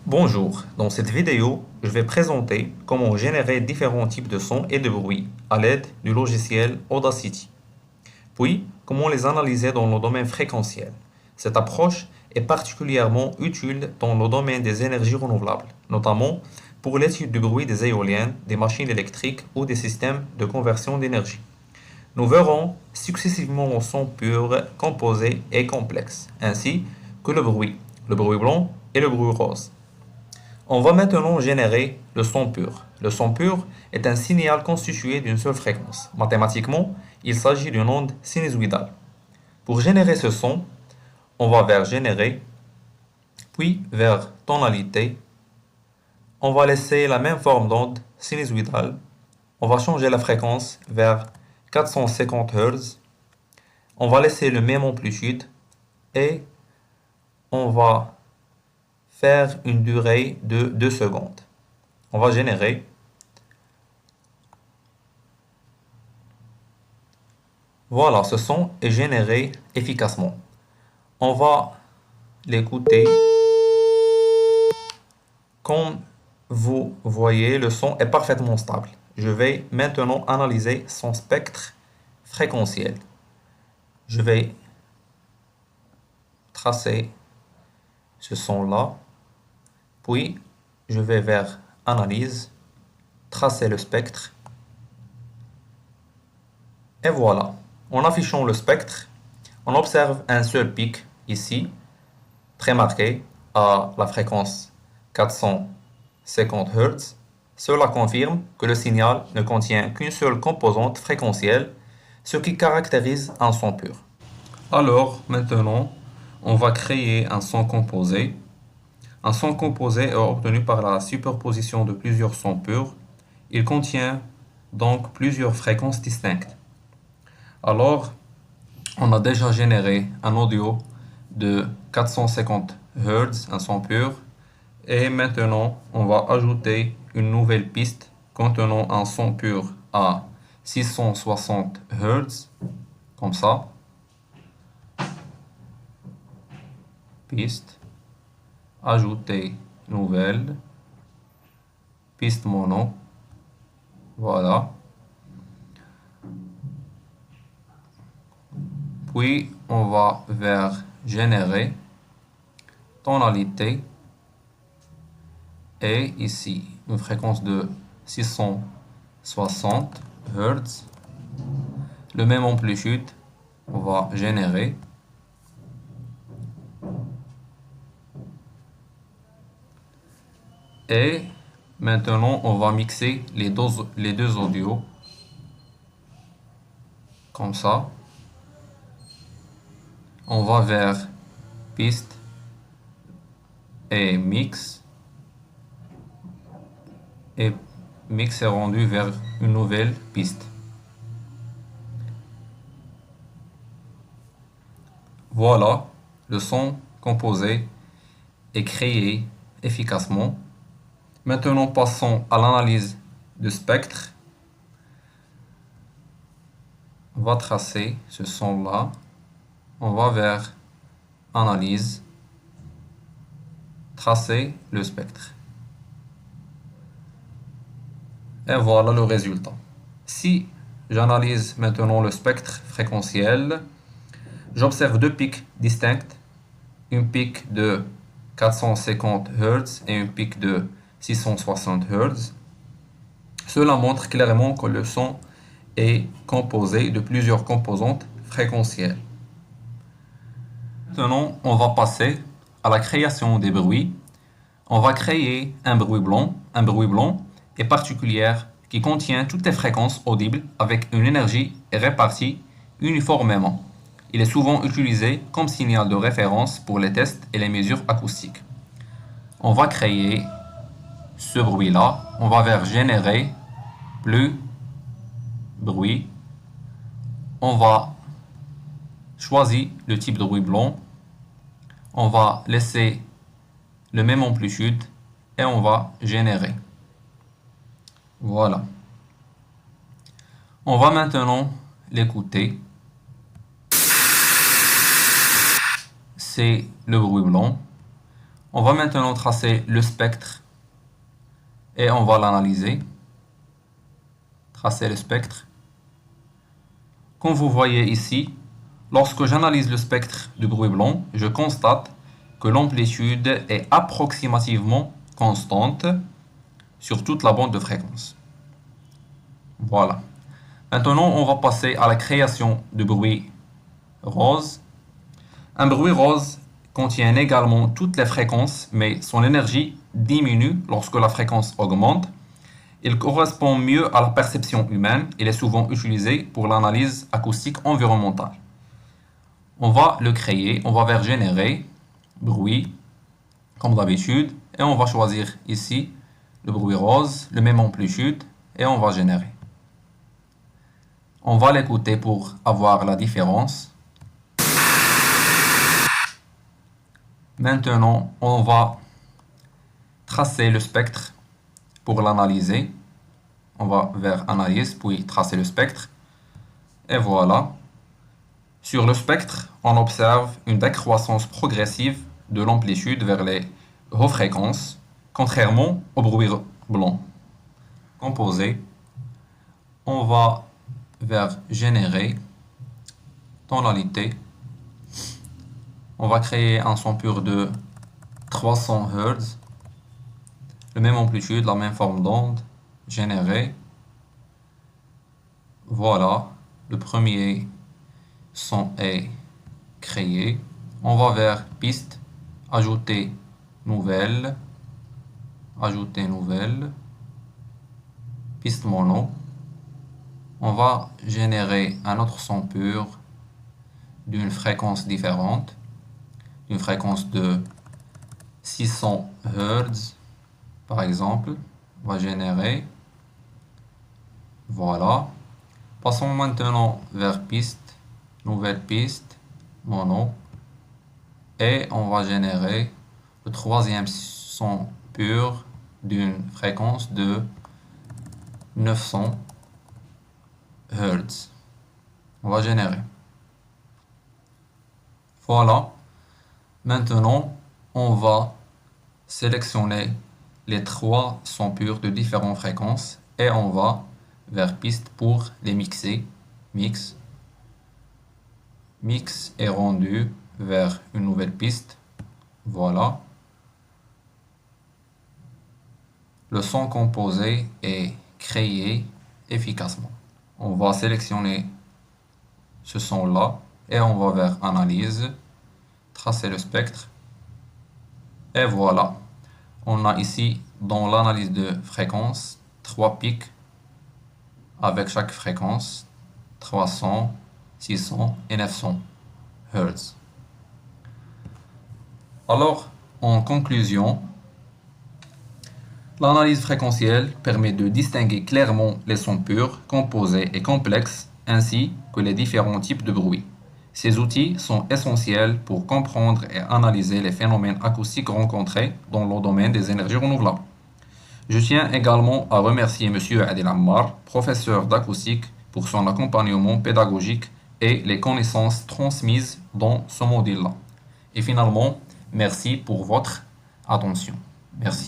Bonjour, dans cette vidéo, je vais présenter comment générer différents types de sons et de bruits à l'aide du logiciel Audacity. Puis, comment les analyser dans le domaine fréquentiel. Cette approche est particulièrement utile dans le domaine des énergies renouvelables, notamment pour l'étude du bruit des éoliennes, des machines électriques ou des systèmes de conversion d'énergie. Nous verrons successivement le son pur, composé et complexe, ainsi que le bruit blanc et le bruit rose. On va maintenant générer le son pur. Le son pur est un signal constitué d'une seule fréquence. Mathématiquement, il s'agit d'une onde sinusoïdale. Pour générer ce son, on va vers Générer, puis vers Tonalité. On va laisser la même forme d'onde sinusoïdale. On va changer la fréquence vers 450 Hz. On va laisser le même amplitude et on va faire une durée de 2 secondes. On va générer. Voilà, ce son est généré efficacement. On va l'écouter. Comme vous voyez, le son est parfaitement stable. Je vais maintenant analyser son spectre fréquentiel. Je vais tracer ce son-là. Puis, je vais vers Analyse, tracer le spectre. Et voilà. En affichant le spectre, on observe un seul pic ici, très marqué à la fréquence 450 Hz. Cela confirme que le signal ne contient qu'une seule composante fréquentielle, ce qui caractérise un son pur. Alors, maintenant, on va créer un son composé. Un son composé est obtenu par la superposition de plusieurs sons purs. Il contient donc plusieurs fréquences distinctes. Alors, on a déjà généré un audio de 450 Hz, un son pur. Et maintenant, on va ajouter une nouvelle piste contenant un son pur à 660 Hz, comme ça. Piste. Ajouter nouvelle. Piste mono. Voilà. Puis, on va vers Générer, Tonalité, et ici, une fréquence de 660 Hz. Le même amplitude, on va générer. Et maintenant, on va mixer les deux audios, comme ça. On va vers Piste et Mix. Et Mix est rendu vers une nouvelle piste. Voilà, le son composé est créé efficacement. Maintenant, passons à l'analyse du spectre. On va tracer ce son-là. On va vers Analyse, tracer le spectre. Et voilà le résultat. Si j'analyse maintenant le spectre fréquentiel, j'observe deux pics distincts, une pic de 450 Hz et une pic de 660 Hz. Cela montre clairement que le son est composé de plusieurs composantes fréquentielles. Maintenant, on va passer à la création des bruits. On va créer un bruit blanc. Un bruit blanc est particulier qui contient toutes les fréquences audibles avec une énergie répartie uniformément. Il est souvent utilisé comme signal de référence pour les tests et les mesures acoustiques. On va créer ce bruit-là. On va vers Générer, plus bruit. On va choisir le type de bruit blanc. On va laisser le même amplitude et on va générer. Voilà. On va maintenant l'écouter. C'est le bruit blanc. On va maintenant tracer le spectre et on va l'analyser. Tracer le spectre. Comme vous voyez ici, lorsque j'analyse le spectre du bruit blanc, je constate que l'amplitude est approximativement constante sur toute la bande de fréquence. Voilà. Maintenant, on va passer à la création du bruit rose. Un bruit rose contient également toutes les fréquences, mais son énergie diminue lorsque la fréquence augmente. Il correspond mieux à la perception humaine. Il est souvent utilisé pour l'analyse acoustique environnementale. On va le créer, on va vers générer, bruit, comme d'habitude, et on va choisir ici le bruit rose, le même amplitude, et on va générer. On va l'écouter pour avoir la différence. Maintenant, on va tracer le spectre pour l'analyser. On va vers analyse, puis tracer le spectre. Et voilà. Sur le spectre, on observe une décroissance progressive de l'amplitude vers les hautes fréquences, contrairement au bruit blanc. Composé. On va vers générer, tonalité. On va créer un son pur de 300 Hz, la même amplitude, la même forme d'onde, générer. Voilà, le premier son est créé. On va vers piste, ajouter nouvelle, piste mono. On va générer un autre son pur d'une fréquence différente, une fréquence de 600 Hz par exemple. On va générer. Voilà. Passons maintenant vers piste, nouvelle piste, mono. Et on va générer le troisième son pur d'une fréquence de 900 Hz. On va générer. Voilà. Maintenant, on va sélectionner les trois sons purs de différentes fréquences et on va vers piste pour les mixer. Mix. Mix est rendu vers une nouvelle piste. Voilà. Le son composé est créé efficacement. On va sélectionner ce son-là et on va vers analyse, tracer le spectre. Et voilà. On a ici, dans l'analyse de fréquence, 3 pics avec chaque fréquence, 300, 600 et 900 Hz. Alors, en conclusion, l'analyse fréquentielle permet de distinguer clairement les sons purs, composés et complexes, ainsi que les différents types de bruit. Ces outils sont essentiels pour comprendre et analyser les phénomènes acoustiques rencontrés dans le domaine des énergies renouvelables. Je tiens également à remercier M. Adel Ammar, professeur d'acoustique, pour son accompagnement pédagogique et les connaissances transmises dans ce module-là. Et finalement, merci pour votre attention. Merci.